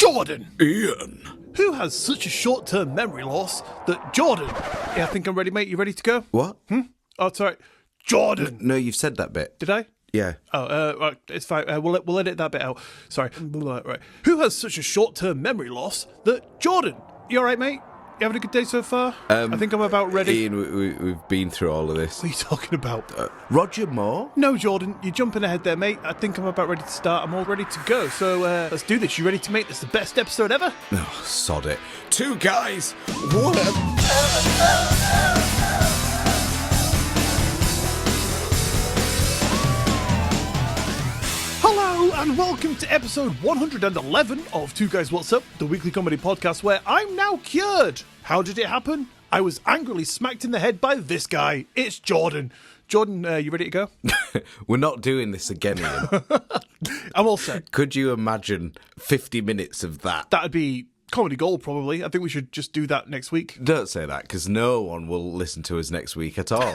Jordan! Iain! Who has such a short-term memory loss that Jordan... Yeah, I think I'm ready, mate. You ready to go? What? Oh, sorry. Jordan! No, you've said that bit. Did I? Yeah. Oh, right, it's fine. We'll edit that bit out. Sorry. Right. Who has such a short-term memory loss that Jordan? You all right, mate? You having a good day so far? I think I'm about ready. Iain, we've been through all of this. What are you talking about? Roger Moore? No, Jordan, you're jumping ahead there, mate. I think I'm about ready to start. I'm all ready to go. So let's do this. You ready to make this the best episode ever? Oh, sod it. Two guys, one... Hello and welcome to episode 111 of Two Guys What's Up, the weekly comedy podcast where I'm now cured. How did it happen? I was angrily smacked in the head by this guy. It's Jordan. Jordan, you ready to go? We're not doing this again, Iain. I'm all set. Could you imagine 50 minutes of that? That'd be comedy gold, probably. I think we should just do that next week. Don't say that, because no one will listen to us next week at all.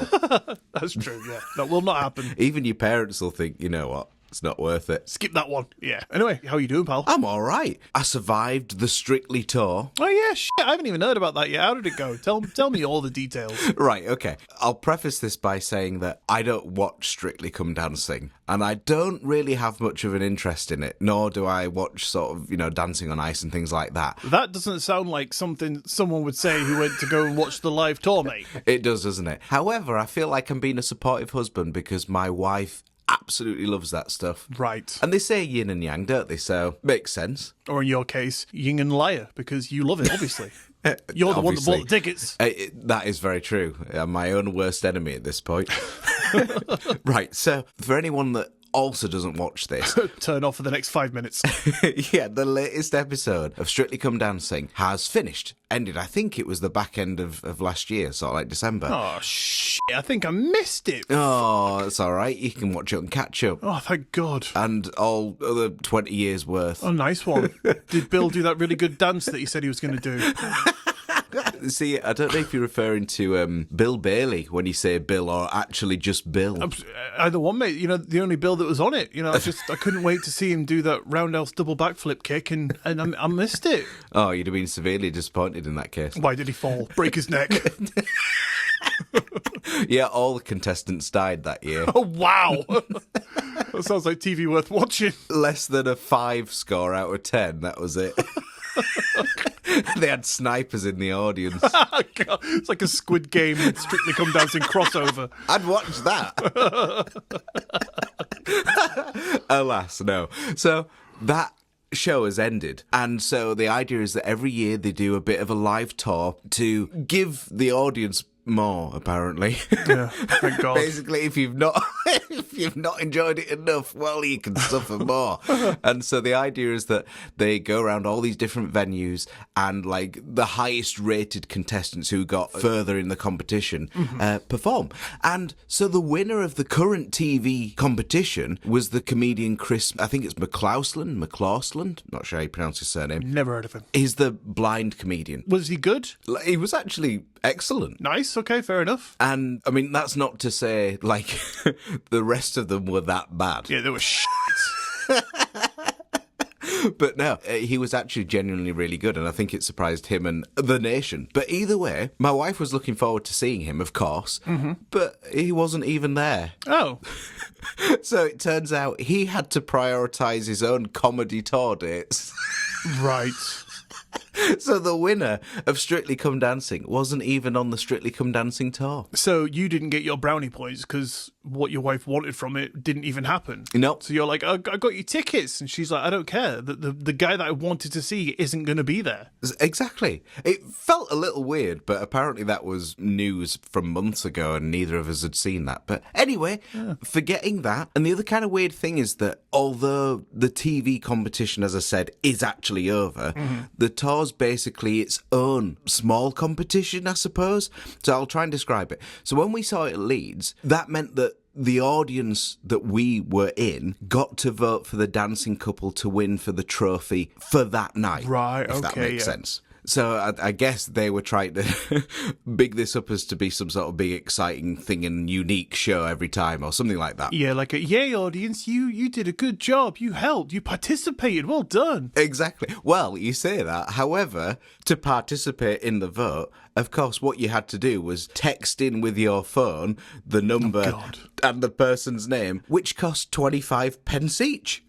That's true, yeah. That will not happen. Even your parents will think, you know what? It's not worth it. Skip that one. Yeah. Anyway, how you doing, pal? I'm all right. I survived the Strictly tour. Oh, yeah, shit. I haven't even heard about that yet. How did it go? Tell me all the details. Right, okay. I'll preface this by saying that I don't watch Strictly Come Dancing, and I don't really have much of an interest in it, nor do I watch sort of, Dancing on Ice and things like that. That doesn't sound like something someone would say who went to go and watch the live tour, mate. It does, doesn't it? However, I feel like I'm being a supportive husband because my wife absolutely loves that stuff. Right. And they say yin and yang, don't they? So, makes sense. Or in your case, yin and liar, because you love it, obviously. You're the one that bought the tickets. That is very true. I'm my own worst enemy at this point. Right, so for anyone that also doesn't watch this, turn off for the next 5 minutes. yeah, the latest episode of Strictly Come Dancing has finished. Ended, I think it was the back end of last year, sort of like December. Oh, shit. I think I missed it. Oh, it's all right. You can watch it and catch up. Oh, thank God. And all other 20 years worth. Oh, nice one. Did Bill do that really good dance that he said he was going to do? See, I don't know if you're referring to Bill Bailey when you say Bill, or actually just Bill. Either one, mate. The only Bill that was on it. I couldn't wait to see him do that roundhouse double backflip kick, and I missed it. Oh, you'd have been severely disappointed in that case. Why did he fall? Break his neck? Yeah, all the contestants died that year. Oh, wow. That sounds like TV worth watching. Less than a 5 score out of 10, that was it. They had snipers in the audience. God, it's like a Squid Game Strictly Come Dancing crossover. I'd watch that. Alas, no. So that show has ended, and so the idea is that every year they do a bit of a live tour to give the audience more, apparently. Yeah, thank God. Basically, if you've not enjoyed it enough, well, you can suffer more. And so the idea is that they go around all these different venues, and like the highest rated contestants who got further in the competition perform. And so the winner of the current TV competition was the comedian Chris, I think it's McClausland, not sure how you pronounce his surname. Never heard of him. He's the blind comedian. Was he good? He was actually excellent. Nice, okay, fair enough. And, I mean, that's not to say, like, the rest of them were that bad. Yeah, they were shit. But no, he was actually genuinely really good, and I think it surprised him and the nation. But either way, my wife was looking forward to seeing him, of course, but he wasn't even there. Oh. So it turns out he had to prioritise his own comedy tour dates. Right. So the winner of Strictly Come Dancing wasn't even on the Strictly Come Dancing tour. So you didn't get your brownie points because what your wife wanted from it didn't even happen? No. So you're like, I got you tickets. And she's like, I don't care. The guy that I wanted to see isn't going to be there. Exactly. It felt a little weird, but apparently that was news from months ago and neither of us had seen that. But anyway, forgetting that. And the other kind of weird thing is that although the TV competition, as I said, is actually over, the tour's basically its own small competition, I suppose. So I'll try and describe it. So when we saw it at Leeds, that meant that the audience that we were in got to vote for the dancing couple to win for the trophy for that night. Right, if okay, that makes yeah. sense. So I guess they were trying to big this up as to be some sort of big, exciting thing and unique show every time or something like that. Yeah, like a yay audience, you did a good job. You helped. You participated. Well done. Exactly. Well, you say that. However, to participate in the vote, of course, what you had to do was text in with your phone the number and the person's name, which cost 25 pence each.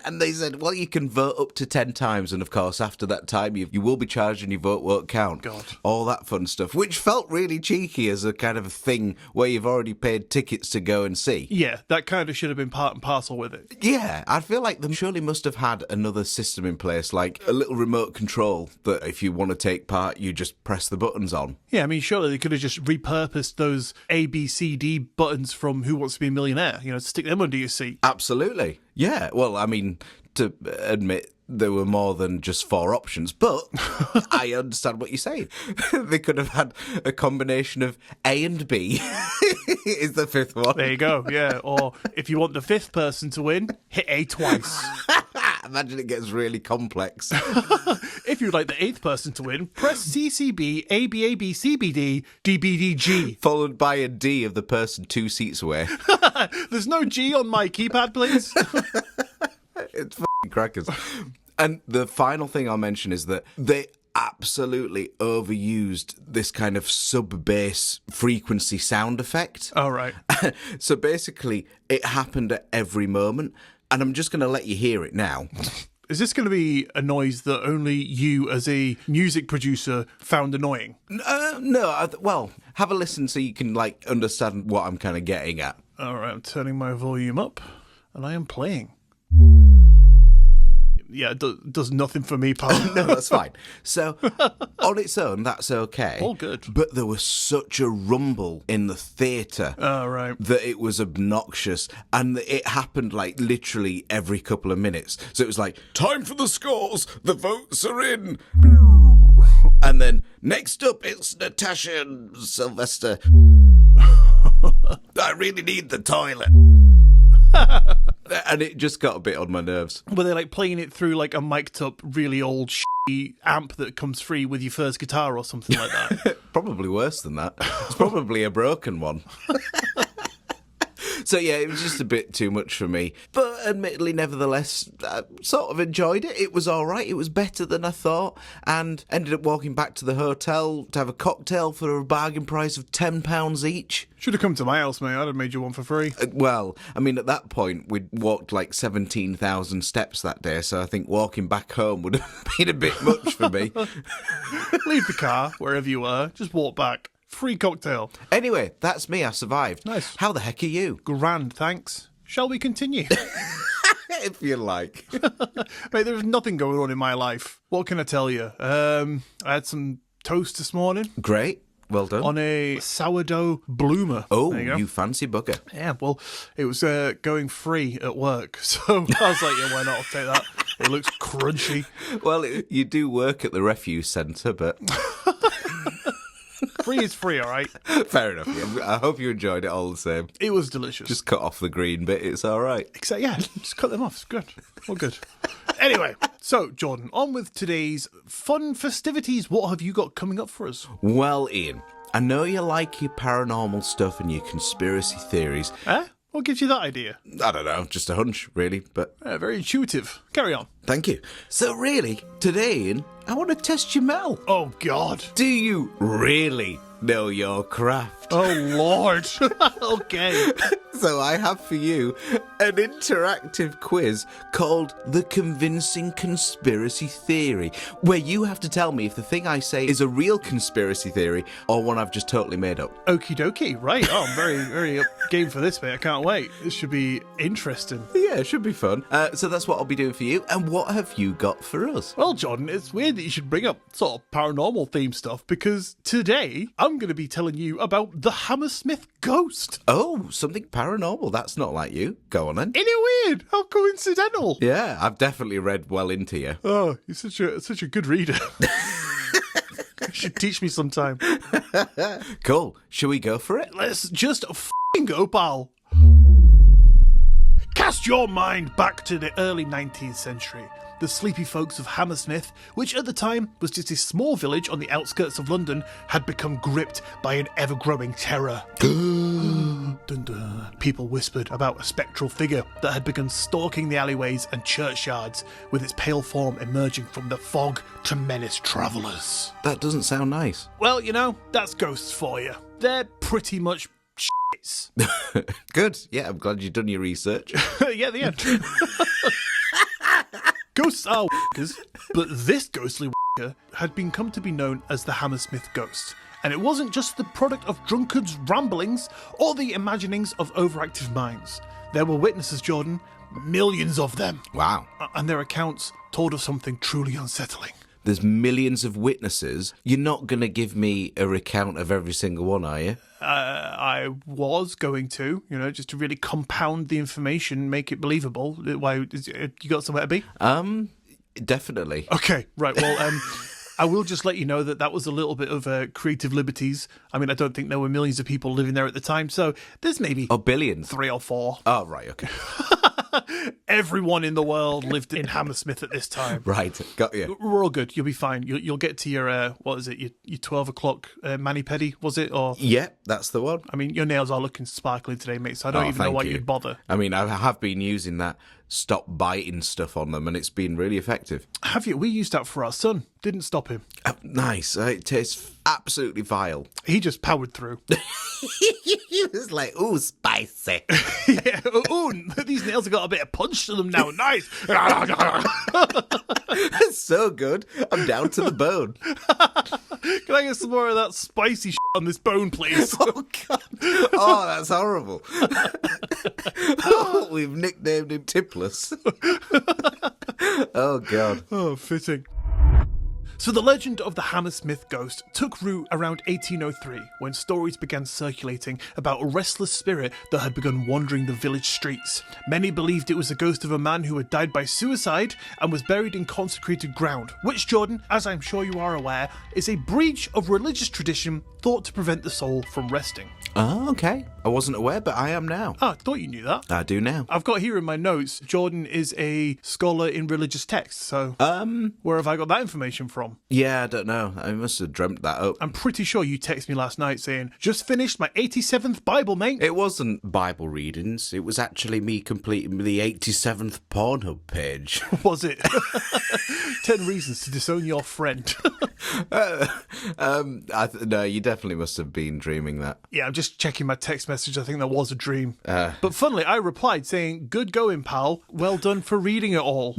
And they said, well, you can vote up to 10 times. And of course, after that time, you will be charged and your vote won't count. God. All that fun stuff, which felt really cheeky as a kind of a thing where you've already paid tickets to go and see. Yeah, that kind of should have been part and parcel with it. Yeah, I feel like they surely must have had another system in place, like a little remote control that if you want to take part, you just press the buttons on. Yeah, I mean, surely they could have just repurposed those A, B, C, D buttons from Who Wants to Be a Millionaire, stick them under your seat. Absolutely. Yeah, well, I mean, to admit there were more than just 4 options, but I understand what you're saying. They could have had a combination of A and B is the 5th one. There you go, yeah. Or if you want the 5th person to win, hit A twice. Imagine it gets really complex. If you'd like the 8th person to win, press CCB, ABAB, CBD, DBDG. Followed by a D of the person 2 seats away. There's no G on my keypad, please. It's fucking crackers. And the final thing I'll mention is that they absolutely overused this kind of sub-bass frequency sound effect. Oh, right. So basically, it happened at every moment, and I'm just going to let you hear it now. Is this going to be a noise that only you, as a music producer, found annoying? No, well, have a listen so you can, understand what I'm kind of getting at. All right, I'm turning my volume up, and I am playing. Yeah, it does nothing for me, pal. No, that's fine. So, on its own, that's okay. All good. But there was such a rumble in the theatre right. that it was obnoxious. And it happened, literally every couple of minutes. So it was like, time for the scores. The votes are in. And then, next up, it's Natasha and Sylvester. I really need the toilet. And it just got a bit on my nerves. Were they playing it through a mic'd up, really old amp that comes free with your first guitar or something like that? Probably worse than that. It's probably a broken one. So yeah, it was just a bit too much for me. But admittedly, nevertheless, I sort of enjoyed it. It was all right. It was better than I thought. And ended up walking back to the hotel to have a cocktail for a bargain price of £10 each. Should have come to my house, mate. I'd have made you one for free. Well, I mean, at that point, we'd walked 17,000 steps that day. So I think walking back home would have been a bit much for me. Leave the car, wherever you were. Just walk back. Free cocktail. Anyway, that's me. I survived. Nice. How the heck are you? Grand, thanks. Shall we continue? If you like. Mate, there's nothing going on in my life. What can I tell you? I had some toast this morning. Great. Well done. On a sourdough bloomer. Oh, you fancy bugger. Yeah, well, it was going free at work. So I was like, yeah, why not? I'll take that. It looks crunchy. Well, you do work at the refuse centre, but... Free is free, all right? Fair enough. Yeah. I hope you enjoyed it all the same. It was delicious. Just cut off the green bit, it's all right. Except, yeah, just cut them off. It's good. All good. Anyway, so, Jordan, on with today's fun festivities. What have you got coming up for us? Well, Ian, I know you like your paranormal stuff and your conspiracy theories. What gives you that idea? I don't know, just a hunch, really, but... Very intuitive. Carry on. Thank you. So really, today, Ian, I want to test your mettle. Oh, God. Do you really know your craft? Oh, Lord. Okay. So I have for you an interactive quiz called The Convincing Conspiracy Theory, where you have to tell me if the thing I say is a real conspiracy theory or one I've just totally made up. Okie dokie. Right. Oh, I'm very, very up game for this, mate. I can't wait. This should be interesting. Yeah, it should be fun. So that's what I'll be doing for you. And what have you got for us? Well, Jordan, it's weird that you should bring up sort of paranormal theme stuff because today I'm going to be telling you about the Hammersmith Ghost. Oh, something paranormal. That's not like you. Go on then. Isn't it weird? How coincidental. Yeah, I've definitely read well into you. Oh, you're such a good reader. You should teach me sometime. Cool. Shall we go for it? Let's just f***ing go, pal. Cast your mind back to the early 19th century. the sleepy folks of Hammersmith, which at the time was just a small village on the outskirts of London, had become gripped by an ever-growing terror. Dun, dun. People whispered about a spectral figure that had begun stalking the alleyways and churchyards, with its pale form emerging from the fog to menace travellers. That doesn't sound nice. Well, that's ghosts for you. They're pretty much shits. Good. Yeah, I'm glad you've done your research. Yeah, the end. Ghosts are w***ers, but this ghostly w***er had come to be known as the Hammersmith Ghost. And it wasn't just the product of drunkards' ramblings or the imaginings of overactive minds. There were witnesses, Jordan, millions of them. Wow. And their accounts told of something truly unsettling. There's millions of witnesses. You're not going to give me a recount of every single one, are you? I was going to, just to really compound the information, make it believable. Why, you got somewhere to be? Definitely. Okay, right, well, I will just let you know that was a little bit of creative liberties. I mean, I don't think there were millions of people living there at the time, so there's maybe... Oh, billions? 3 or 4. Oh, right, okay. Everyone in the world lived in Hammersmith at this time. Right, got you. We're all good. You'll be fine. You'll get to your, what is it, your 12 o'clock mani-pedi, was it? Or Yeah, that's the one. I mean, your nails are looking sparkly today, mate, so I don't even know why you'd bother. I mean, I have been using that stop biting stuff on them, and it's been really effective. Have you? We used that for our son. Didn't stop him. Nice. It tastes absolutely vile. He just powered through. He was like, ooh, spicy. Yeah. Ooh, these nails have got a bit of punch to them now. Nice. It's so good. I'm down to the bone. Can I get some more of that spicy on this bone, please? Oh, God. Oh, that's horrible. Oh, we've nicknamed him Tipless. Oh, God. Oh, fitting. So the legend of the Hammersmith Ghost took root around 1803, when stories began circulating about a restless spirit that had begun wandering the village streets. Many believed it was the ghost of a man who had died by suicide and was buried in consecrated ground, which, Jordan, as I'm sure you are aware, is a breach of religious tradition thought to prevent the soul from resting. Oh, okay. I wasn't aware, but I am now. Ah, I thought you knew that. I do now. I've got here in my notes, Jordan is a scholar in religious texts, so where have I got that information from? Yeah, I don't know. I must have dreamt that up. I'm pretty sure you texted me last night saying, just finished my 87th Bible, mate. It wasn't Bible readings. It was actually me completing the 87th Pornhub page. Was it? 10 reasons to disown your friend. No, you definitely must have been dreaming that. Yeah, I'm just checking my text message. I think that was a dream. But funnily, I replied saying, good going, pal. Well done for reading it all.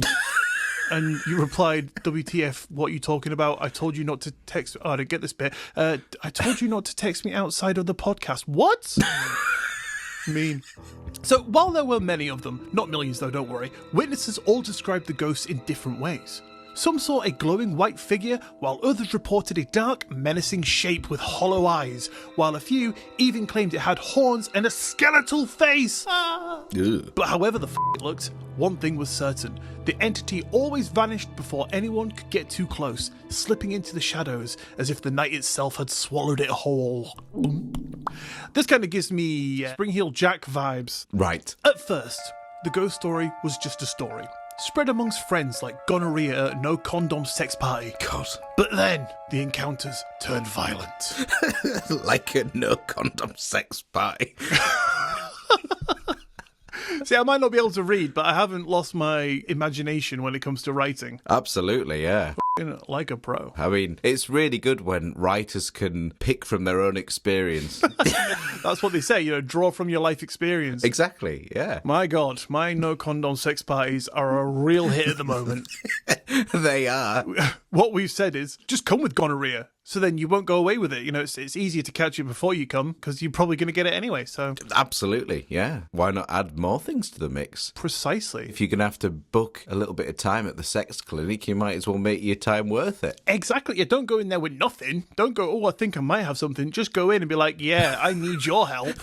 And you replied, WTF, what are you talking about? I told you not to text... Oh, I didn't get this bit. I told you not to text me outside of the podcast. What? Mean. So, while there were many of them, not millions though, don't worry, witnesses all described the ghosts in different ways. Some saw a glowing white figure, while others reported a dark, menacing shape with hollow eyes, while a few even claimed it had horns and a skeletal face. But however the it looked, one thing was certain. The entity always vanished before anyone could get too close, slipping into the shadows as if the night itself had swallowed it whole. This kind of gives me Spring Heel Jack vibes. Right. At first, the ghost story was just a story, spread amongst friends like gonorrhea at a no condom sex party. God. But then the encounters turned violent. Like a no condom sex party. See, I might not be able to read, but I haven't lost my imagination when it comes to writing. Absolutely, yeah. Like a pro. I mean, it's really good when writers can pick from their own experience. That's what they say, draw from your life experience. Exactly, yeah. My God, my no condom sex parties are a real hit at the moment. They are. What we've said is, just come with gonorrhea. So then you won't go away with it. It's easier to catch it before you come because you're probably going to get it anyway. So Absolutely, yeah. Why not add more things to the mix? Precisely. If you're going to have to book a little bit of time at the sex clinic, you might as well make your time worth it. Exactly. Yeah, don't go in there with nothing. Don't go, oh, I think I might have something. Just go in and be like, yeah, I need your help.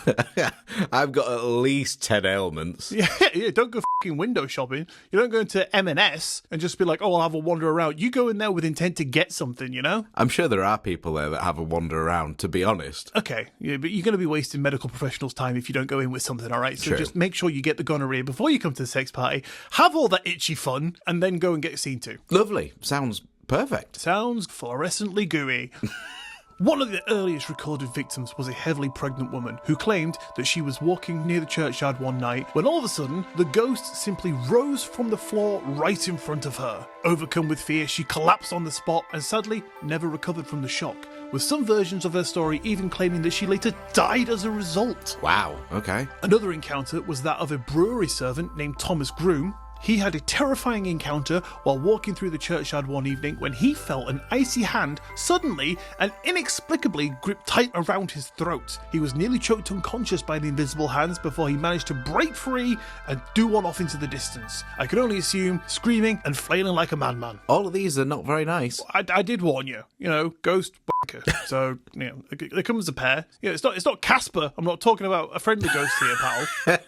I've got at least 10 ailments. Yeah, don't go f***ing window shopping. You don't go into M&S and just be like, oh, I'll have a wander around. You go in there with intent to get something, you know? I'm sure there are people there that have a wander around, to be honest. Okay, yeah, but you're going to be wasting medical professionals' time if you don't go in with something, all right? So True. just make sure you get the gonorrhea before you come to the sex party, have all that itchy fun, and then go and get seen to. Lovely. Sounds perfect. Sounds fluorescently gooey. One of the earliest recorded victims was a heavily pregnant woman who claimed that she was walking near the churchyard one night when all of a sudden the ghost simply rose from the floor right in front of her. Overcome with fear, she collapsed on the spot and sadly never recovered from the shock, with some versions of her story even claiming that she later died as a result. Wow, okay. Another encounter was that of a brewery servant named Thomas Groom. He had a terrifying encounter while walking through the churchyard one evening when he felt an icy hand suddenly and inexplicably grip tight around his throat. He was nearly choked unconscious by the invisible hands before he managed to break free and do one off into the distance. I could only assume screaming and flailing like a madman. All of these are not very nice. I did warn you, ghost wanker. So, they come as a pair. It's not Casper. I'm not talking about a friendly ghost here, pal.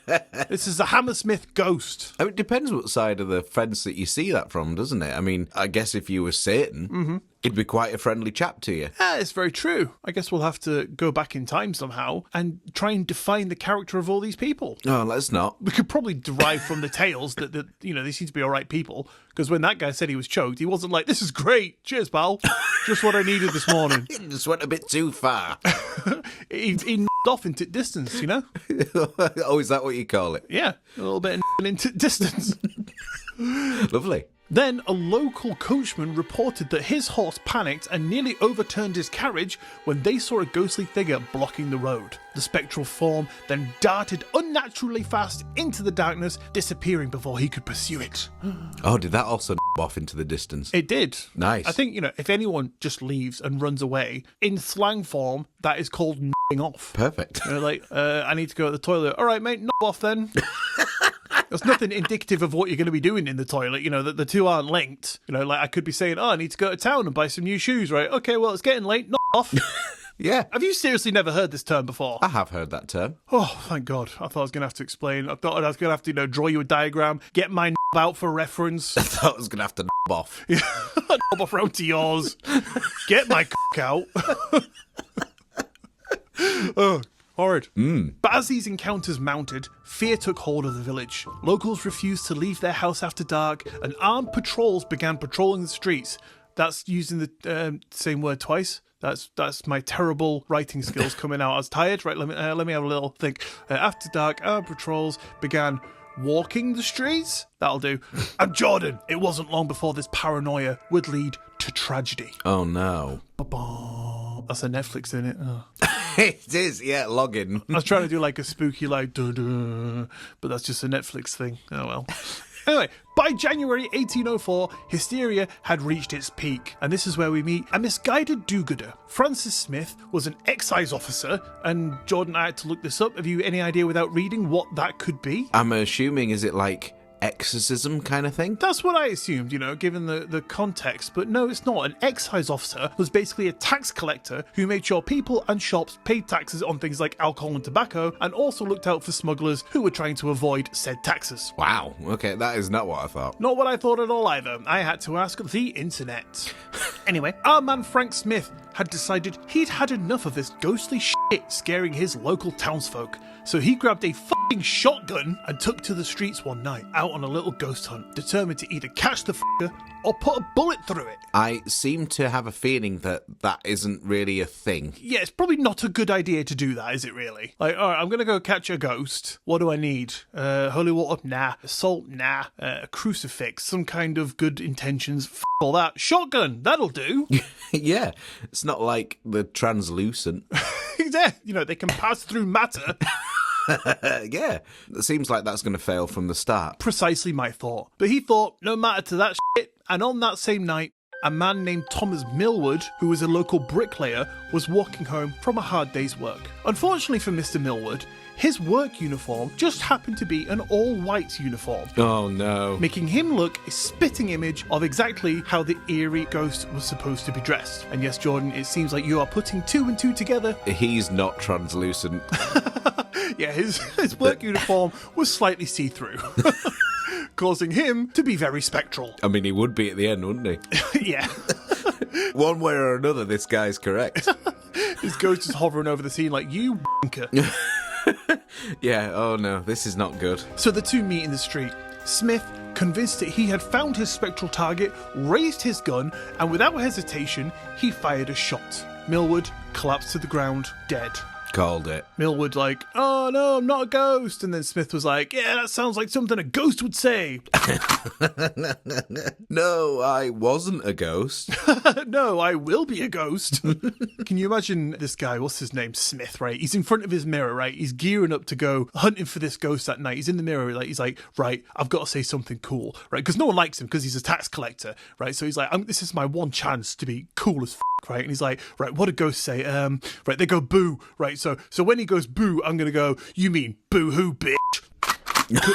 This is the Hammersmith Ghost. It depends what side of the fence that you see that from, doesn't it? I mean, I guess if you were Satan, he'd be quite a friendly chap to you. Yeah, it's very true. I guess we'll have to go back in time somehow and try and define the character of all these people. Oh, let's not. We could probably derive from the tales that they seem to be all right people. Because when that guy said he was choked, he wasn't like, "This is great. Cheers, pal. Just what I needed this morning." He just went a bit too far. he off into distance, Oh, is that what you call it? Yeah, a little bit into distance. Lovely. Then a local coachman reported that his horse panicked and nearly overturned his carriage when they saw a ghostly figure blocking the road. The spectral form then darted unnaturally fast into the darkness, disappearing before he could pursue it. Oh, did that also off into the distance? It did. Nice. I think, if anyone just leaves and runs away, in slang form, that is called n***ing off. Perfect. I need to go to the toilet. All right, mate, n*** off then. There's nothing indicative of what you're going to be doing in the toilet, that the two aren't linked. I could be saying, I need to go to town and buy some new shoes, right? Okay, well, it's getting late, not off. Yeah. Have you seriously never heard this term before? I have heard that term. Oh, thank God. I thought I was going to have to explain. I thought I was going to have to, draw you a diagram, get my out for reference. I thought I was going to have to off. Yeah, off around to yours. Get my out. Oh. Horrid. But as these encounters mounted, fear took hold of the village. Locals refused to leave their house after dark, and armed patrols began patrolling the streets. That's using the same word twice. That's my terrible writing skills coming out. I was tired. Right, let me have a little think. After dark, armed patrols began walking the streets. That'll do. And Jordan, it wasn't long before this paranoia would lead to tragedy. Oh no. Ba-ba. That's a Netflix, isn't it? Oh. It is, yeah, login. I was trying to do like a spooky, duh-duh, but that's just a Netflix thing. Oh well. Anyway, by January 1804, hysteria had reached its peak, and this is where we meet a misguided do-gooder. Francis Smith was an excise officer, and Jordan, I had to look this up. Have you any idea without reading what that could be? I'm assuming, is it like exorcism kind of thing? That's what I assumed, given the context, but no, it's not. An excise officer was basically a tax collector who made sure people and shops paid taxes on things like alcohol and tobacco, and also looked out for smugglers who were trying to avoid said taxes. Wow, okay, that is not what I thought. Not what I thought at all either. I had to ask the internet. Anyway, our man Frank Smith had decided he'd had enough of this ghostly shit scaring his local townsfolk, so he grabbed a fucking shotgun and took to the streets one night, out on a little ghost hunt, determined to either catch the fucker or put a bullet through it. I seem to have a feeling that isn't really a thing. Yeah, it's probably not a good idea to do that, is it really? All right, I'm going to go catch a ghost. What do I need? Holy water? Nah. Salt? Nah. A crucifix? Some kind of good intentions? All that. Shotgun? That'll do. Yeah, it's not like the translucent. Yeah, they can pass through matter. Yeah, it seems like that's going to fail from the start. Precisely my thought. But he thought, no matter to that shit, and on that same night, a man named Thomas Millwood, who was a local bricklayer, was walking home from a hard day's work. Unfortunately for Mr. Millwood, his work uniform just happened to be an all-white uniform. Oh no. Making him look a spitting image of exactly how the eerie ghost was supposed to be dressed. And yes, Jordan, it seems like you are putting two and two together. He's not translucent. Yeah, his work uniform was slightly see-through. causing him to be very spectral. I mean, he would be at the end, wouldn't he? Yeah. One way or another, this guy's correct. His ghost is hovering over the scene like, you wanker. Yeah, oh no, this is not good. So the two meet in the street. Smith, convinced that he had found his spectral target, raised his gun, and without hesitation, he fired a shot. Millwood collapsed to the ground, dead. Called it. Millwood like, oh no, I'm not a ghost. And then Smith was like, yeah, that sounds like something a ghost would say. No, I wasn't a ghost. No, I will be a ghost. Can you imagine this guy, what's his name, Smith, right? He's in front of his mirror, right? He's gearing up to go hunting for this ghost that night. He's in the mirror, like he's like, right, I've got to say something cool, right? Because no one likes him because he's a tax collector, right? So he's like, this is my one chance to be cool as right? And he's like, right, what do ghosts say? Right, they go boo, right? So when he goes boo, I'm gonna go, you mean boo-hoo, bitch?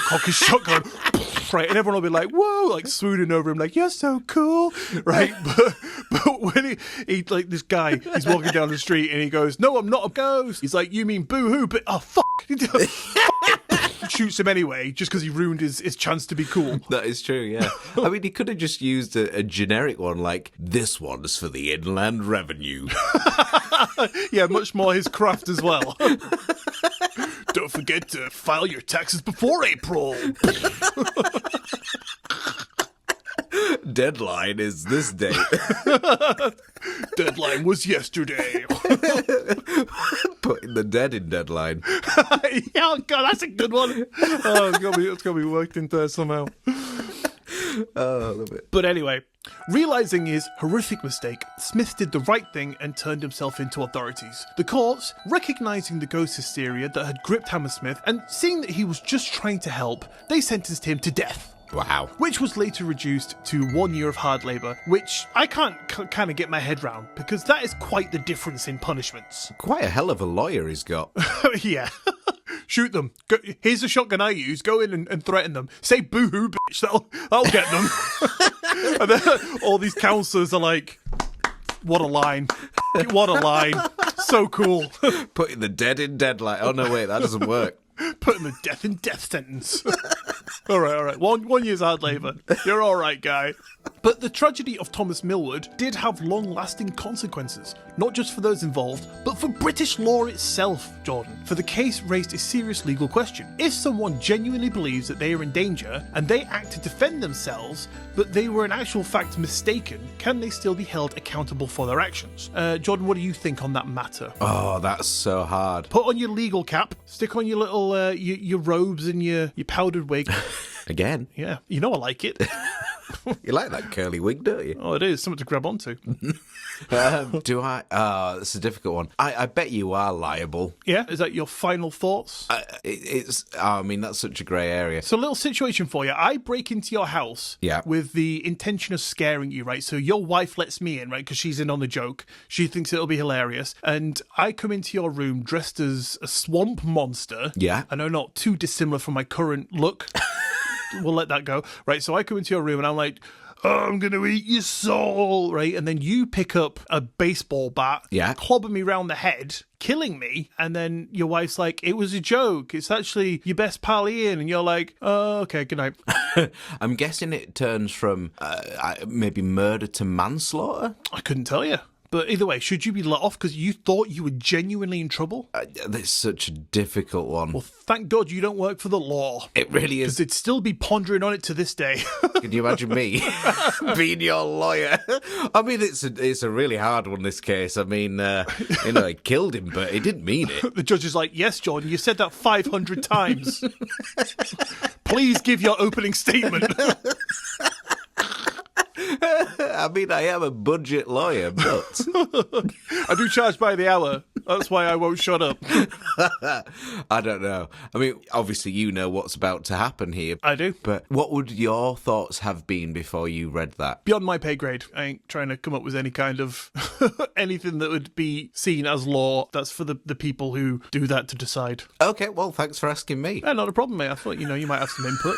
Cock his shotgun, right? And everyone will be like, whoa, like swooning over him, like, you're so cool, right? But when he like this guy, he's walking down the street and he goes, no, I'm not a ghost. He's like, you mean boo-hoo, but oh fuck. Shoots him anyway, just because he ruined his chance to be cool. That is true, yeah. I mean, he could have just used a generic one like, this one's for the Inland Revenue. Yeah, much more his craft as well. Don't forget to file your taxes before April. Deadline is this date. Deadline was yesterday. Putting the dead in deadline. Oh god, that's a good one. Oh, it's gonna be worked into there somehow. Oh, I love it. But anyway, realising his horrific mistake, Smith did the right thing and turned himself into authorities. The courts, recognising the ghost hysteria that had gripped Hammersmith and seeing that he was just trying to help, they sentenced him to death. Wow. Which was later reduced to 1 year of hard labour, which I can't kind of get my head round, because that is quite the difference in punishments. Quite a hell of a lawyer he's got. Yeah. Shoot them. Go, here's the shotgun I use. Go in and threaten them. Say boo-hoo, bitch. That'll get them. And then all these counsellors are like, what a line. What a line. So cool. Putting the dead in deadline. Oh, no, wait, that doesn't work. Putting the death in death sentence. All right. One year's hard labour. You're all right, guy. But the tragedy of Thomas Millwood did have long-lasting consequences, not just for those involved, but for British law itself, Jordan. For the case raised a serious legal question. If someone genuinely believes that they are in danger, and they act to defend themselves, but they were in actual fact mistaken, can they still be held accountable for their actions? Jordan, what do you think on that matter? Oh, that's so hard. Put on your legal cap, stick on your little, your robes and your powdered wig. Again? Yeah, you know I like it. You like that curly wig, don't you? Oh, it is. Something to grab onto. Do I? That's a difficult one. I bet you are liable. Yeah? Is that your final thoughts? I mean, that's such a grey area. So a little situation for you. I break into your house with the intention of scaring you, right? So your wife lets me in, right? Because she's in on the joke. She thinks it'll be hilarious. And I come into your room dressed as a swamp monster. Yeah. I know, not too dissimilar from my current look. We'll let that go. Right, so I come into your room and I'm like, oh, I'm going to eat your soul, right? And then you pick up a baseball bat, clobber me round the head, killing me. And then your wife's like, it was a joke. It's actually your best pal Iain. And you're like, oh, okay, good night. I'm guessing it turns from maybe murder to manslaughter? I couldn't tell you. But either way, should you be let off because you thought you were genuinely in trouble? That's such a difficult one. Well, thank God you don't work for the law. It really is. Because they'd still be pondering on it to this day. Can you imagine me being your lawyer? I mean, it's a really hard one, this case. I mean, he killed him, but he didn't mean it. The judge is like, yes, Jordan, you said that 500 times. Please give your opening statement. I mean, I am a budget lawyer, but I do charge by the hour. That's why I won't shut up. I don't know. I mean, obviously you know what's about to happen here. I do. But what would your thoughts have been before you read that? Beyond my pay grade. I ain't trying to come up with any kind of anything that would be seen as law. That's for the people who do that to decide. Okay, well, thanks for asking me. Yeah, not a problem, mate. I thought, you might have some input.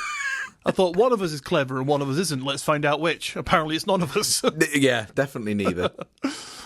I thought one of us is clever and one of us isn't. Let's find out which. Apparently it's none of us. Yeah, definitely neither.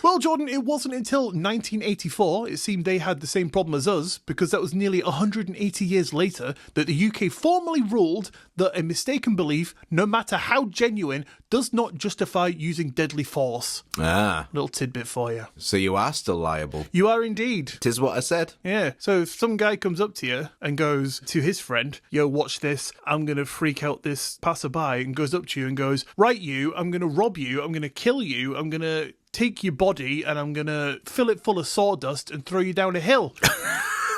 Well, Jordan, it wasn't until 1984, it seemed they had the same problem as us, because that was nearly 180 years later that the UK formally ruled that a mistaken belief, no matter how genuine, does not justify using deadly force. Ah. Little tidbit for you. So you are still liable. You are indeed. 'Tis what I said. Yeah, so if some guy comes up to you and goes to his friend, yo, watch this, I'm going to freak out this passerby, and goes up to you and goes, right, you, I'm going to rob you, I'm going to kill you, I'm going to take your body and I'm going to fill it full of sawdust and throw you down a hill.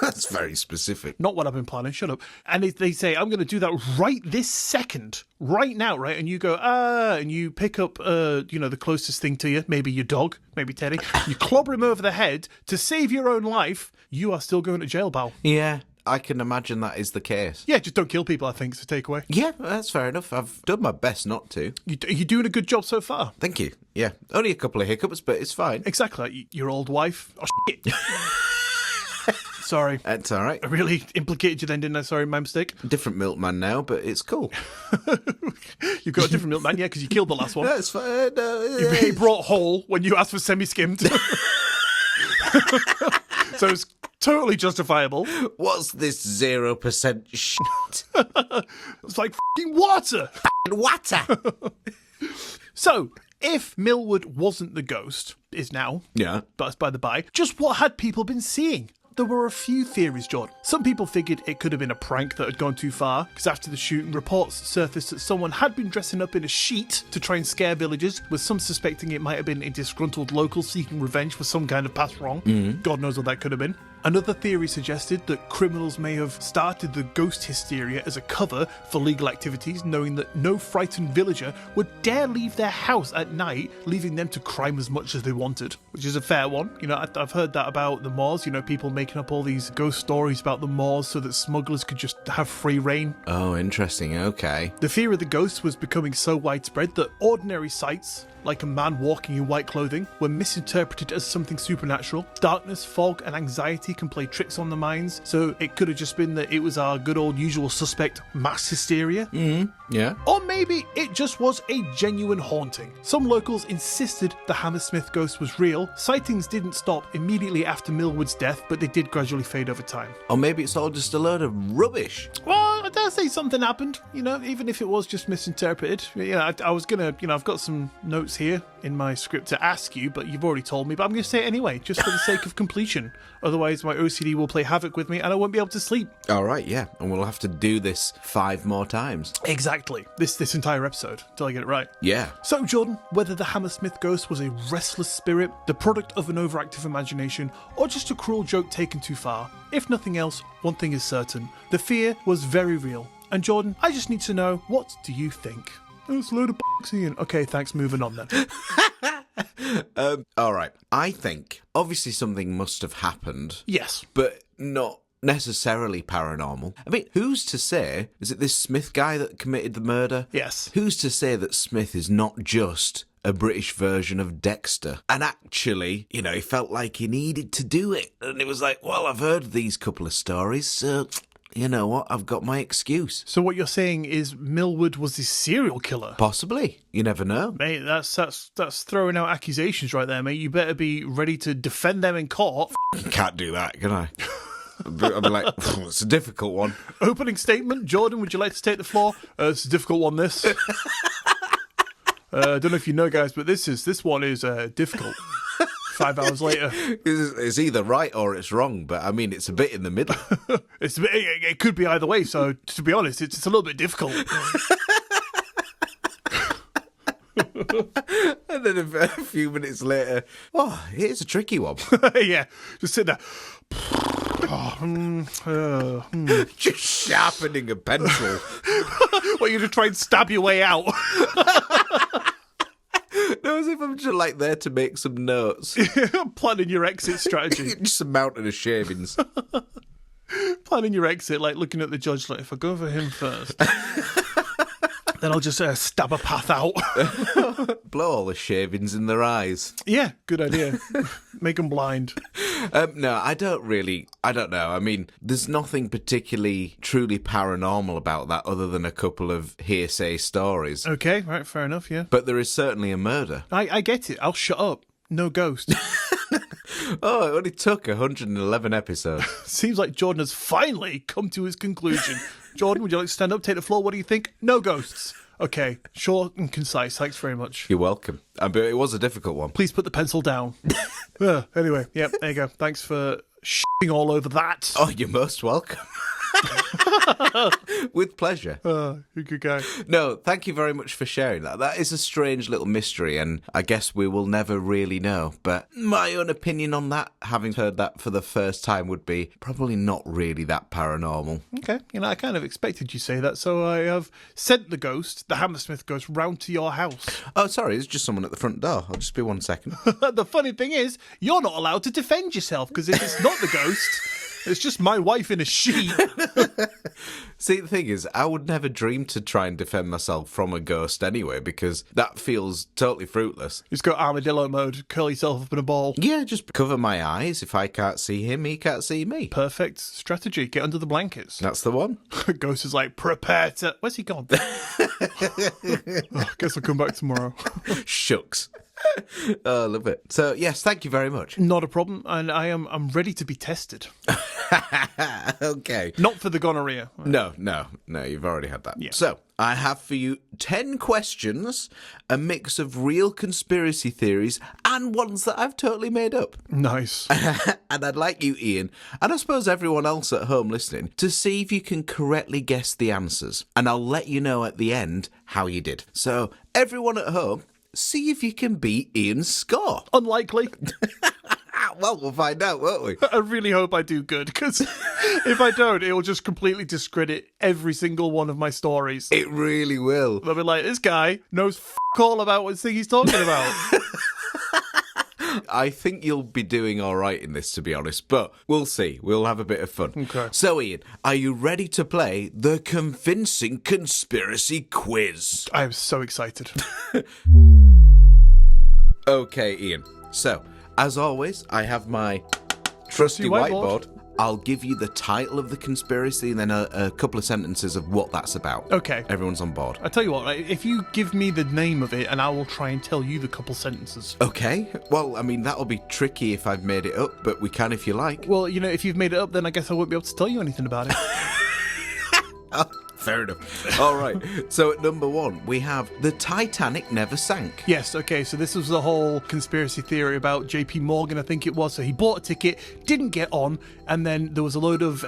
That's very specific. Not what I've been planning, shut up. And they say, I'm going to do that right this second, right now, right? And you go, and you pick up, the closest thing to you, maybe your dog, maybe Teddy. You clobber him over the head to save your own life. You are still going to jail, pal. Yeah, I can imagine that is the case. Yeah, just don't kill people, I think, is the takeaway. Yeah, that's fair enough. I've done my best not to. You're doing a good job so far. Thank you. Yeah, only a couple of hiccups, but it's fine. Exactly, like your old wife. Oh, shit. Sorry. It's all right. I really implicated you then, didn't I? Sorry, my mistake. Different milkman now, but it's cool. You've got a different milkman, yeah, because you killed the last one. That's fine. He brought whole when you asked for semi-skimmed. So it's totally justifiable. What's this 0% shit? It's like f***ing water. Water. So, if Millwood wasn't the ghost, is now, Yeah. but that's by the by, just what had people been seeing? There were a few theories, Jordan. Some people figured it could have been a prank that had gone too far, because after the shooting, reports surfaced that someone had been dressing up in a sheet to try and scare villagers, with some suspecting it might have been a disgruntled local seeking revenge for some kind of past wrong. God knows what that could have been. Another theory suggested that criminals may have started the ghost hysteria as a cover for legal activities, knowing that no frightened villager would dare leave their house at night, leaving them to crime as much as they wanted, which is a fair one. You know, I've heard that about the moors, people making up all these ghost stories about the moors so that smugglers could just have free reign. Oh, interesting. Okay. The fear of the ghosts was becoming so widespread that ordinary sights, like a man walking in white clothing, were misinterpreted as something supernatural. Darkness, fog, and anxiety can play tricks on the minds, so it could have just been that it was our good old usual suspect mass hysteria. Yeah. Or maybe it just was a genuine haunting. Some locals insisted the Hammersmith Ghost was real. Sightings didn't stop immediately after Millwood's death, but they did gradually fade over time. Or maybe it's all just a load of rubbish. Well, I dare say something happened, even if it was just misinterpreted. I was gonna, I've got some notes here in my script to ask you, but you've already told me, but I'm gonna say it anyway, just for the sake of completion. Otherwise, my OCD will play havoc with me and I won't be able to sleep. All right, yeah. And we'll have to do this 5 more times. Exactly. This entire episode, till I get it right. Yeah. So, Jordan, whether the Hammersmith Ghost was a restless spirit, the product of an overactive imagination, or just a cruel joke taken too far, if nothing else, one thing is certain. The fear was very real. And Jordan, I just need to know, what do you think? Oh, it's a load of b****s, Iain. Okay, thanks, moving on then. All right. I think, obviously something must have happened. Yes. But not necessarily paranormal. I mean, who's to say, is it this Smith guy that committed the murder? Yes. Who's to say that Smith is not just a British version of Dexter? And actually, he felt like he needed to do it. And it was like, well, I've heard these couple of stories, so you know what? I've got my excuse. So what you're saying is Millwood was the serial killer? Possibly. You never know. Mate, that's throwing out accusations right there, mate. You better be ready to defend them in court. Can't do that, can I? I'll be like, it's a difficult one. Opening statement. Jordan, would you like to take the floor? It's a difficult one, this. I don't know if you know, guys, but this one is difficult. 5 hours later. It's either right or it's wrong, but I mean, it's a bit in the middle. It could be either way, so to be honest, it's a little bit difficult. And then a few minutes later, oh, here's a tricky one. Yeah, just sit there. Just sharpening a pencil. Well, you're just trying to stab your way out. No, as if I'm just like there to make some notes. Planning your exit strategy. Just a mountain of shavings. Planning your exit, like looking at the judge, like, if I go for him first, then I'll just stab a path out. Blow all the shavings in their eyes. Yeah, good idea. Make them blind. No, I don't know. I mean, there's nothing particularly truly paranormal about that other than a couple of hearsay stories. Okay, right, fair enough, yeah. But there is certainly a murder. I get it. I'll shut up. no ghost. Oh, it only took 111 episodes. Seems like Jordan has finally come to his conclusion. Jordan, would you like to stand up, take the floor? What do you think? No ghosts. Okay, short and concise. Thanks very much. You're welcome. But it was a difficult one. Please put the pencil down. Anyway, yep, there you go. Thanks for shitting all over that. Oh, you're most welcome. With pleasure. You're a good guy. No, thank you very much for sharing that. That is a strange little mystery, and I guess we will never really know. But my own opinion on that, having heard that for the first time, would be probably not really that paranormal. Okay, I kind of expected you to say that, so I have sent the Hammersmith Ghost, round to your house. Oh, sorry, there's just someone at the front door. I'll just be 1 second. The funny thing is, you're not allowed to defend yourself, because if it's not the ghost... It's just my wife in a sheet. See, the thing is, I would never dream to try and defend myself from a ghost anyway, because that feels totally fruitless. Just go armadillo mode, curl yourself up in a ball. Yeah, just cover my eyes. If I can't see him, he can't see me. Perfect strategy. Get under the blankets. That's the one. Ghost is like, prepare to... Where's he gone? Guess I'll come back tomorrow. Shucks. Oh, I love it. So, yes, thank you very much. Not a problem, and I'm ready to be tested. Okay. Not for the gonorrhea. No, you've already had that. Yeah. So, I have for you 10 questions, a mix of real conspiracy theories and ones that I've totally made up. Nice. And I'd like you, Iain, and I suppose everyone else at home listening, to see if you can correctly guess the answers. And I'll let you know at the end how you did. So, everyone at home, see if you can beat Ian's score. Unlikely. Well, we'll find out, won't we? I really hope I do good, because if I don't, it will just completely discredit every single one of my stories. It really will. They'll be like, this guy knows all about what thing he's talking about. I think you'll be doing all right in this, to be honest, but we'll see. We'll have a bit of fun. Okay. So, Iain, are you ready to play the convincing conspiracy quiz? I am so excited. Okay, Iain. So, as always, I have my trusty whiteboard. I'll give you the title of the conspiracy and then a couple of sentences of what that's about. Okay. Everyone's on board. I tell you what, right, if you give me the name of it, and I will try and tell you the couple sentences. Okay. Well, I mean, that'll be tricky if I've made it up, but we can if you like. Well, if you've made it up, then I guess I won't be able to tell you anything about it. Oh, fair enough. All right. So at number 1, we have the Titanic never sank. Yes, okay, so this was the whole conspiracy theory about JP Morgan, I think it was. So he bought a ticket, didn't get on, and then there was a load of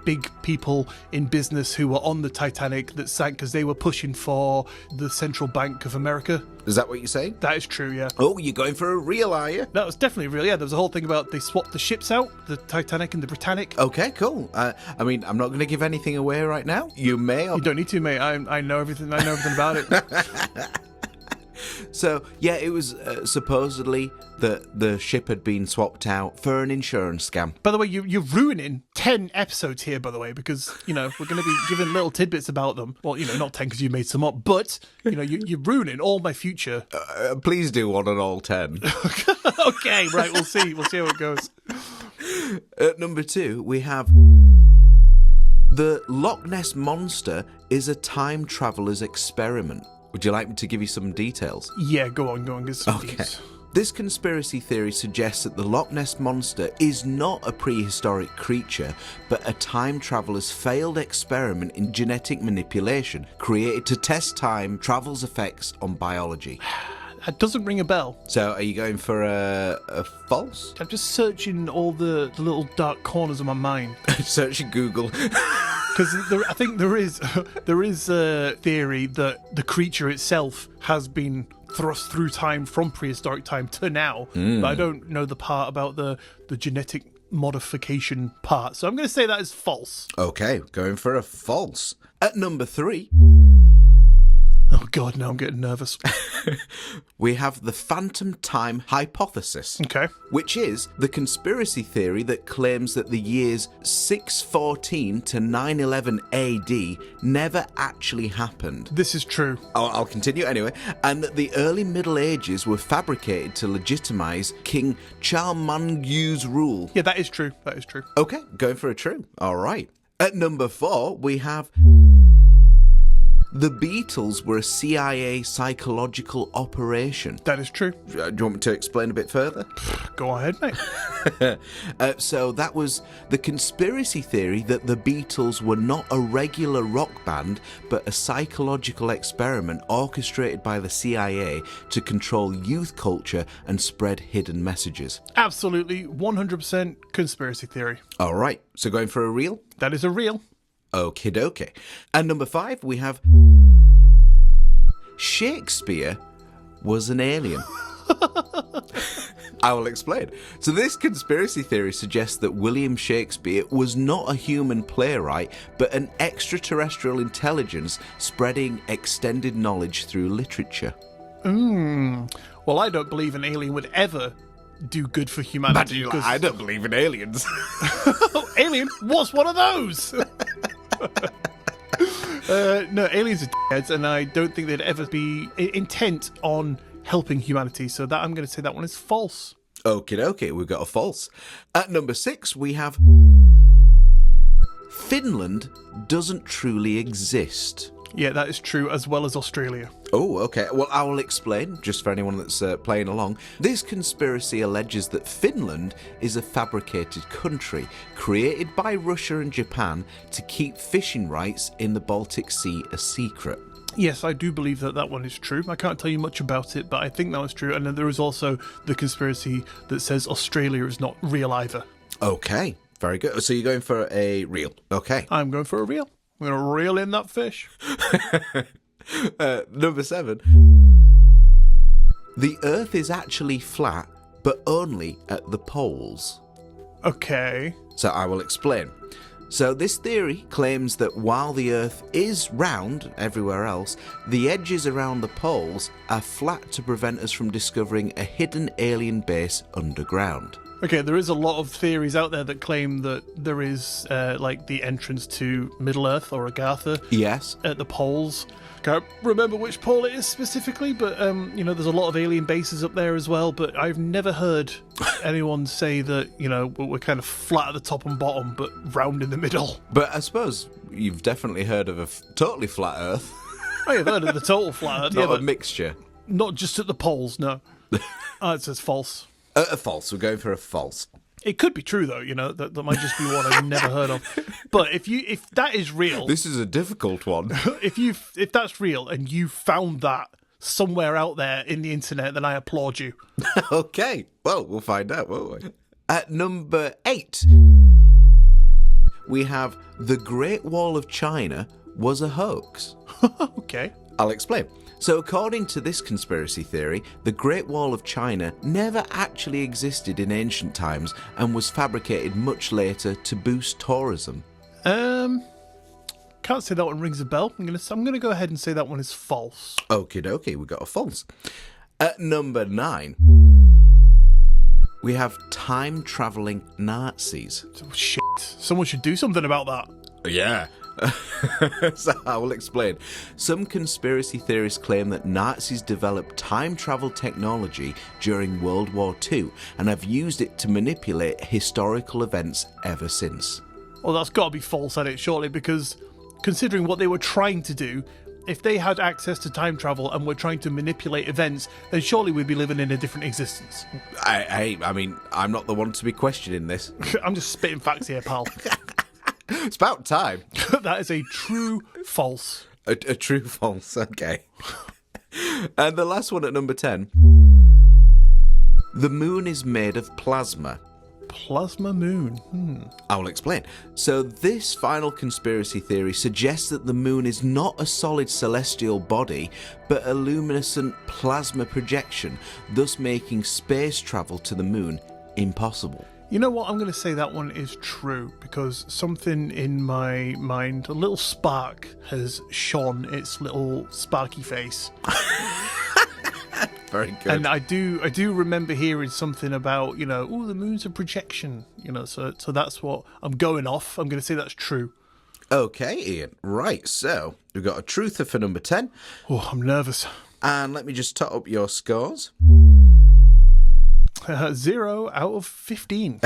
big people in business who were on the Titanic that sank because they were pushing for the Central Bank of America. Is that what you're saying? That is true, yeah. Oh, you're going for a real, are you? That was definitely real, yeah. There was a whole thing about they swapped the ships out, the Titanic and the Britannic. Okay, cool. I mean, I'm not going to give anything away right now. You may. You don't need to, mate. I know everything. I know everything about it. So, yeah, it was supposedly that the ship had been swapped out for an insurance scam. By the way, you're ruining 10 episodes here, by the way, because, we're going to be giving little tidbits about them. Well, not 10 because you made some up, but, you're ruining all my future. Please do one on all 10. Okay, right, we'll see. We'll see how it goes. At number 2, we have... The Loch Ness Monster is a time traveller's experiment. Would you like me to give you some details? Yeah, go on. Give some Okay. details. This conspiracy theory suggests that the Loch Ness Monster is not a prehistoric creature, but a time traveller's failed experiment in genetic manipulation created to test time travel's effects on biology. That doesn't ring a bell. So, are you going for a false? I'm just searching all the little dark corners of my mind. Searching Google. Because I think there is a theory that the creature itself has been thrust through time from prehistoric time to now. But I don't know the part about the genetic modification part. So I'm going to say that is false. Okay, going for a false. At number 3... Oh, God, now I'm getting nervous. We have the phantom time hypothesis. Okay. Which is the conspiracy theory that claims that the years 614 to 911 AD never actually happened. This is true. I'll continue anyway. And that the early Middle Ages were fabricated to legitimise King Charlemagne's rule. Yeah, that is true. That is true. Okay, going for a true. All right. At number 4, we have... The Beatles were a CIA psychological operation. That is true. Do you want me to explain a bit further? Go ahead, mate. So that was the conspiracy theory that the Beatles were not a regular rock band, but a psychological experiment orchestrated by the CIA to control youth culture and spread hidden messages. Absolutely, 100% conspiracy theory. All right, so going for a reel? That is a real. Okie dokie. And number 5, we have Shakespeare was an alien. I will explain. So this conspiracy theory suggests that William Shakespeare was not a human playwright, but an extraterrestrial intelligence spreading extended knowledge through literature. Well, I don't believe an alien would ever do good for humanity. I don't believe in aliens. Alien was one of those. No, aliens are dickheads, and I don't think they'd ever be intent on helping humanity. So that I'm going to say that one is false. Okie dokie, we've got a false. At number 6, we have Finland doesn't truly exist. Yeah, that is true, as well as Australia. Oh, okay. Well, I will explain, just for anyone that's playing along. This conspiracy alleges that Finland is a fabricated country created by Russia and Japan to keep fishing rights in the Baltic Sea a secret. Yes, I do believe that one is true. I can't tell you much about it, but I think that was true. And then there is also the conspiracy that says Australia is not real either. Okay, very good. So you're going for a reel. Okay. I'm going for a reel. I'm going to reel in that fish. Number 7. The Earth is actually flat, but only at the poles. Okay. So I will explain. So this theory claims that while the Earth is round everywhere else, the edges around the poles are flat to prevent us from discovering a hidden alien base underground. Okay, there is a lot of theories out there that claim that there is, like, the entrance to Middle-earth or Agartha. Yes. At the poles. Can't remember which pole it is specifically, but, there's a lot of alien bases up there as well, but I've never heard anyone say that, we're kind of flat at the top and bottom, but round in the middle. But I suppose you've definitely heard of a totally flat Earth. Oh, you've heard of the total flat Earth. Not a mixture. Not just at the poles, no. It says false. A false. We're going for a false. It could be true, though, that might just be one I've never heard of. But if that is real... This is a difficult one. If that's real and you found that somewhere out there in the internet, then I applaud you. Okay. Well, we'll find out, won't we? At number 8, we have the Great Wall of China was a hoax. Okay. I'll explain. So according to this conspiracy theory, the Great Wall of China never actually existed in ancient times and was fabricated much later to boost tourism. Can't say that one rings a bell. I'm gonna go ahead and say that one is false. Okie dokie, we got a false. At number 9, we have time-travelling Nazis. Oh, shit. Someone should do something about that. Yeah. So I will explain. Some conspiracy theorists claim that Nazis developed time travel technology during World War II and have used it to manipulate historical events ever since. Well, that's got to be false, hasn't it, shortly, because considering what they were trying to do, if they had access to time travel and were trying to manipulate events, then surely we'd be living in a different existence. I mean, I'm not the one to be questioning this. I'm just spitting facts here, pal. It's about time. That is a true false. A true false, okay. And the last one at number 10. The moon is made of plasma. Plasma moon. I will explain. So this final conspiracy theory suggests that the moon is not a solid celestial body, but a luminescent plasma projection, thus making space travel to the moon impossible. You know what? I'm going to say that one is true because something in my mind, a little spark, has shone its little sparky face. Very good. And I do remember hearing something about, the moon's a projection, so that's what I'm going off. I'm going to say that's true. Okay, Ian. Right, so we've got a truther for number 10. Oh, I'm nervous. And let me just tot up your scores. 0 out of 15.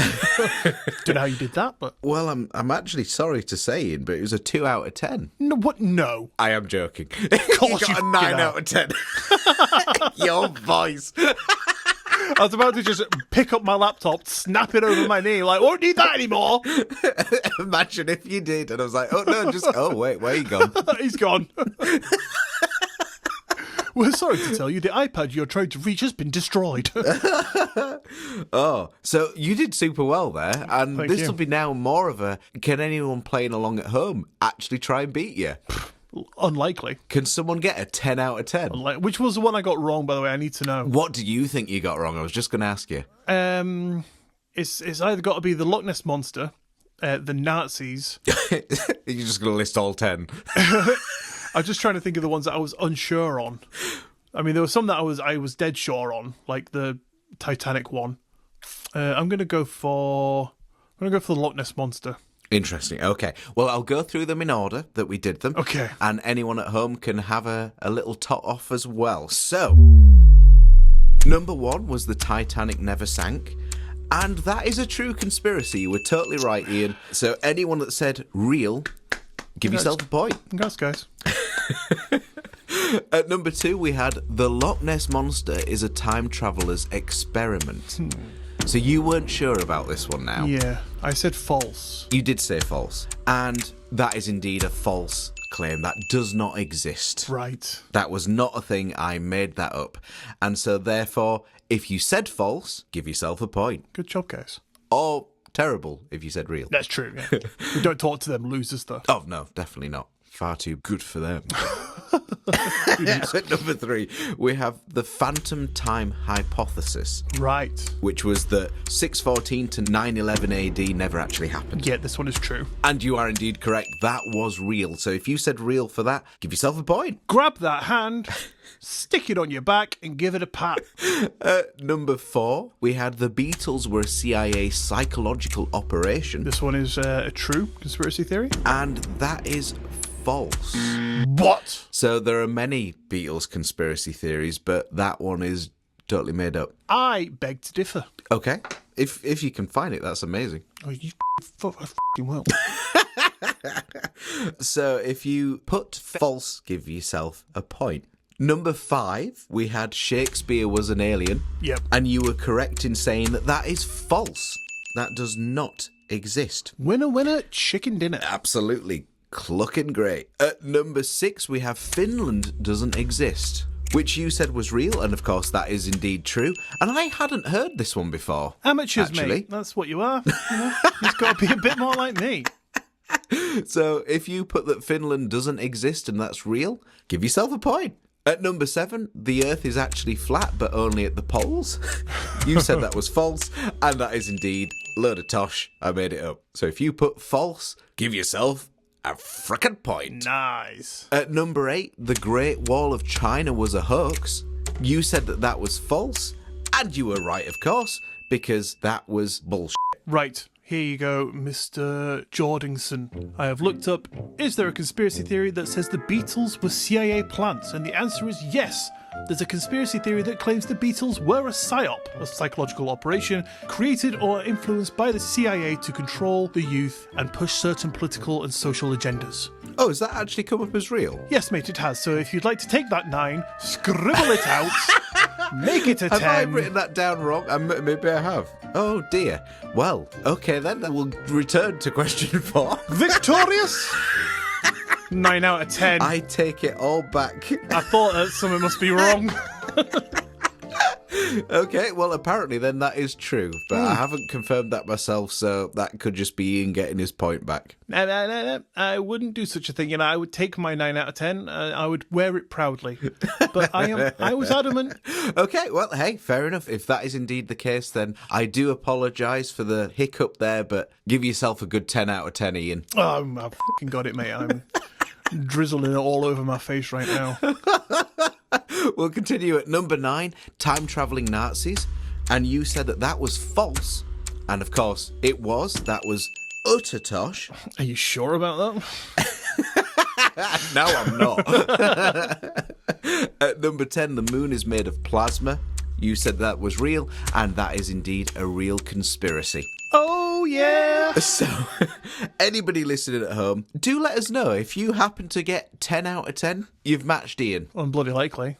Don't know how you did that, but... Well, I'm actually sorry to say, Ian, but it was a 2 out of 10. No, what? No. I am joking. Of course you got a 9 out of 10. Your voice. I was about to just pick up my laptop, snap it over my knee, like, won't need that anymore. Imagine if you did. And I was like, oh, no, oh, wait, where you gone? He's gone. We're sorry to tell you, the iPad you're trying to reach has been destroyed. Oh, so you did super well there. And Thank this you. will be now more of a, can anyone playing along at home actually try and beat you? Unlikely. Can someone get a 10 out of 10? Which was the one I got wrong, by the way? I need to know. What do you think you got wrong? I was just going to ask you. It's either got to be the Loch Ness Monster, the Nazis. You're just going to list all 10. I'm just trying to think of the ones that I was unsure on. I mean, there were some that I was dead sure on, like the Titanic one. I'm going to go for the Loch Ness Monster. Interesting. Okay. Well, I'll go through them in order that we did them. Okay. And anyone at home can have a little tot off as well. So, number 1 was the Titanic never sank. And that is a true conspiracy. You were totally right, Ian. So, anyone that said real, give yourself a point. Congrats, guys. At number 2, we had the Loch Ness Monster is a time traveler's experiment. So you weren't sure about this one now. Yeah, I said false. You did say false. And that is indeed a false claim. That does not exist. Right. That was not a thing. I made that up. And so therefore, if you said false, give yourself a point. Good job, guys. Or terrible if you said real. That's true. Yeah. We don't talk to them losers, though. Oh, no, definitely not. Far too good for them. At number 3, we have the phantom time hypothesis. Right. Which was that 614 to 911 AD never actually happened. Yeah, this one is true. And you are indeed correct. That was real. So if you said real for that, give yourself a point. Grab that hand, stick it on your back, and give it a pat. Number 4, we had the Beatles were a CIA psychological operation. This one is a true conspiracy theory. And that is false. What? So there are many Beatles conspiracy theories, but that one is totally made up. I beg to differ. Okay. If you can find it, that's amazing. Oh, you f***ing will. So if you put false, give yourself a point. Number 5, we had Shakespeare was an alien. Yep. And you were correct in saying that that is false. That does not exist. Winner, winner, chicken dinner. Absolutely. Clucking great. At number 6, we have Finland doesn't exist, which you said was real, and of course that is indeed true. And I hadn't heard this one before. Amateurs, actually. mate. That's what you are. You know? You've got to be a bit more like me. So if you put that Finland doesn't exist and that's real, give yourself a point. At number 7, the Earth is actually flat, but only at the poles. You said that was false, and that is indeed load of tosh. I made it up. So if you put false, give yourself a frickin' point. Nice. At number 8, the Great Wall of China was a hoax. You said that that was false, and you were right, of course, because that was bullshit. Right. Here you go, Mr. Jordingson. I have looked up, is there a conspiracy theory that says the Beatles were CIA plants? And the answer is yes. There's a conspiracy theory that claims the Beatles were a psyop, a psychological operation, created or influenced by the CIA to control the youth and push certain political and social agendas. Oh, has that actually come up as real? Yes, mate, it has. So if you'd like to take that 9, scribble it out, make it a 10. Have I written that down wrong? Maybe I have. Oh, dear. Well, okay then. We'll return to question 4. Victorious? 9 out of 10. I take it all back. I thought that something must be wrong. Okay, well, apparently then that is true, but I haven't confirmed that myself, so that could just be Ian getting his point back. No. I wouldn't do such a thing. You know, I would take my 9 out of 10. I would wear it proudly. But I was adamant. Okay, well, hey, fair enough. If that is indeed the case, then I do apologise for the hiccup there, but give yourself a good 10 out of 10, Ian. Oh, I've fucking got it, mate. I'm drizzling it all over my face right now. We'll continue at number 9, time-travelling Nazis. And you said that that was false. And of course, it was. That was utter tosh. Are you sure about that? No, I'm not. At number 10, the moon is made of plasma. You said that was real, and that is indeed a real conspiracy. Oh, yeah. So, anybody listening at home, do let us know if you happen to get 10 out of 10, you've matched Iain. I'm bloody likely.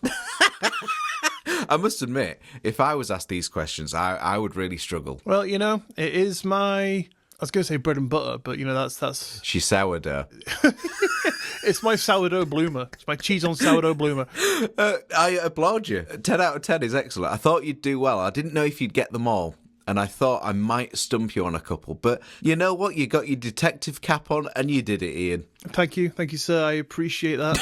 I must admit, if I was asked these questions, I would really struggle. Well, you know, it is my... I was going to say bread and butter, but, you know, that's... She's sourdough. It's my sourdough bloomer. It's my cheese on sourdough bloomer. I applaud you. 10 out of 10 is excellent. I thought you'd do well. I didn't know if you'd get them all. And I thought I might stump you on a couple. But you know what? You got your detective cap on and you did it, Iain. Thank you, sir. I appreciate that.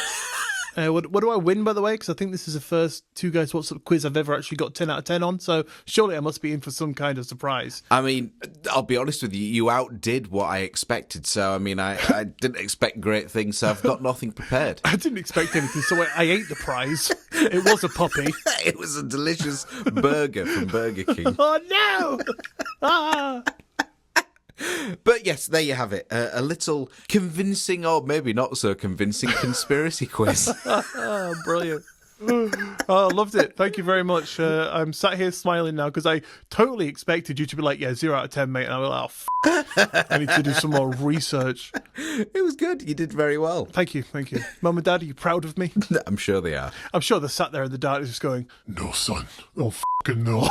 What do I win, by the way? Because I think this is the first Two Guys What's Up quiz I've ever actually got 10 out of 10 on. So surely I must be in for some kind of surprise. I mean, I'll be honest with you. You outdid what I expected. So, I mean, I didn't expect great things. So I've got nothing prepared. I didn't expect anything. So I ate the prize. It was a puppy. It was a delicious burger from Burger King. Oh, no! Ah! But yes, there you have it. A little convincing, or maybe not so convincing, conspiracy quiz. Oh, brilliant. Oh, I loved it. Thank you very much. I'm sat here smiling now because I totally expected you to be like, yeah, 0 out of 10, mate. And I was like, oh, I need to do some more research. It was good. You did very well. Thank you. Mum and Dad, are you proud of me? I'm sure they are. I'm sure they're sat there in the dark just going, no, son. Oh, fucking no.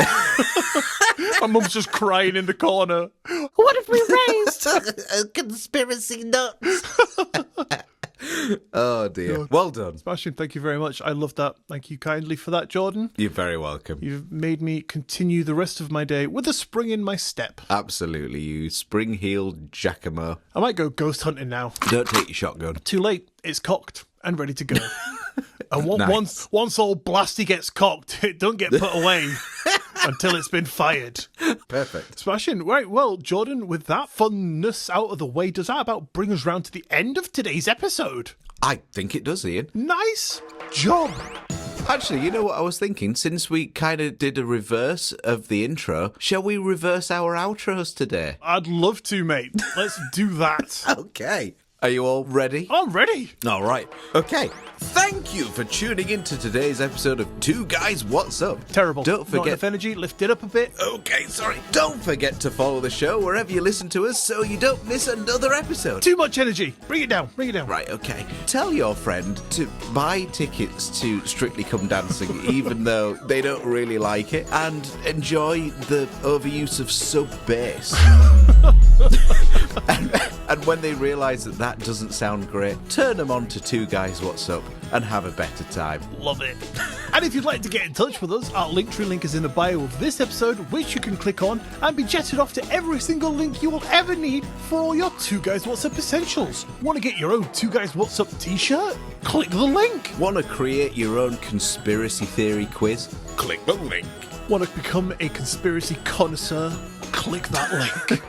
My mum's just crying in the corner. What have we raised? A conspiracy nuts. Oh, dear. Well done. Smashing, thank you very much. I love that. Thank you kindly for that, Jordan. You're very welcome. You've made me continue the rest of my day with a spring in my step. Absolutely, you spring-heeled Giacomo. I might go ghost hunting now. Don't take your shotgun. Too late. It's cocked and ready to go. And Nice. once old blasty gets cocked, it don't get put away until it's been fired. Perfect. Smashing. Right, well, Jordan, with that funness out of the way, does that about bring us round to the end of today's episode? I think it does, Iain. Nice job. Actually, you know what I was thinking? Since we kind of did a reverse of the intro, shall we reverse our outros today? I'd love to, mate. Let's do that. Okay. Are you all ready? I'm ready. All right. Okay. Thank you for tuning in to today's episode of Two Guys What's Up. Terrible. Don't Not forget. enough energy. Lift it up a bit. Okay, sorry. Don't forget to follow the show wherever you listen to us so you don't miss another episode. Too much energy. Bring it down. Right, okay. Tell your friend to buy tickets to Strictly Come Dancing, even though they don't really like it, and enjoy the overuse of sub-bass. And when they realise that doesn't sound great, turn them on to Two Guys What's Up and have a better time. Love it. And if you'd like to get in touch with us, our Linktree link is in the bio of this episode, which you can click on and be jetted off to every single link you will ever need for all your Two Guys What's Up essentials. Want to get your own Two Guys What's Up t-shirt? Click the link. Want to create your own conspiracy theory quiz? Click the link. Want to become a conspiracy connoisseur? Click that link.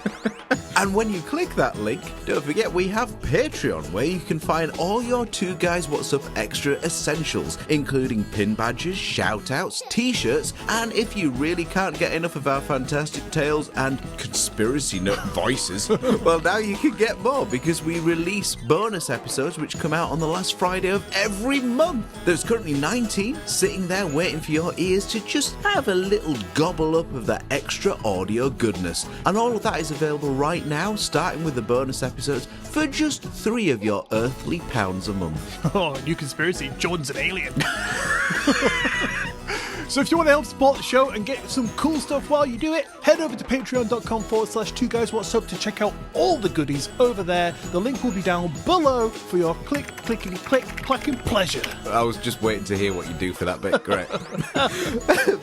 And when you click that link, don't forget we have Patreon, where you can find all your Two Guys What's Up extra essentials, including pin badges, shout-outs, t-shirts, and if you really can't get enough of our fantastic tales and conspiracy nut voices, well, now you can get more, because we release bonus episodes which come out on the last Friday of every month. There's currently 19 sitting there waiting for your ears to just have a little gobble up of that extra audio goodness. And all of that is available right now, starting with the bonus episodes, for just 3 of your earthly pounds a month. Oh, new conspiracy. Jordan's an alien. So if you want to help support the show and get some cool stuff while you do it, head over to patreon.com/Two Guys What's Up to check out all the goodies over there. The link will be down below for your clacking pleasure. I was just waiting to hear what you do for that bit. Great.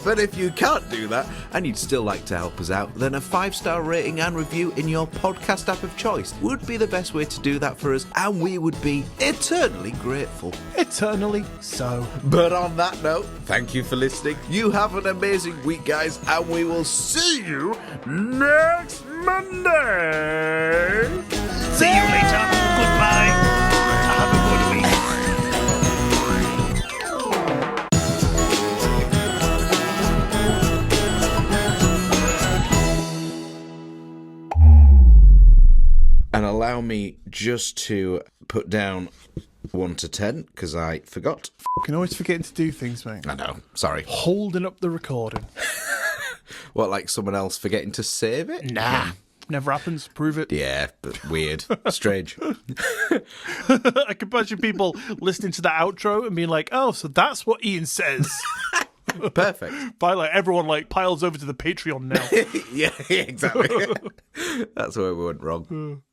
But if you can't do that and you'd still like to help us out, then a 5-star rating and review in your podcast app of choice would be the best way to do that for us, and we would be eternally grateful. Eternally so. But on that note, thank you for listening. You have an amazing week, guys, and we will see you next Monday. See you later. Goodbye. Have a good week. And allow me just to put down 1 to 10, because I forgot. Fucking always forgetting to do things, mate. I know, sorry. Holding up the recording. What, like someone else forgetting to save it? Nah. Never happens. Prove it. Yeah, but weird. Strange. I can imagine people listening to the outro and being like, oh, so that's what Iain says. Perfect. By like everyone like piles over to the Patreon now. Yeah, exactly. That's where we went wrong.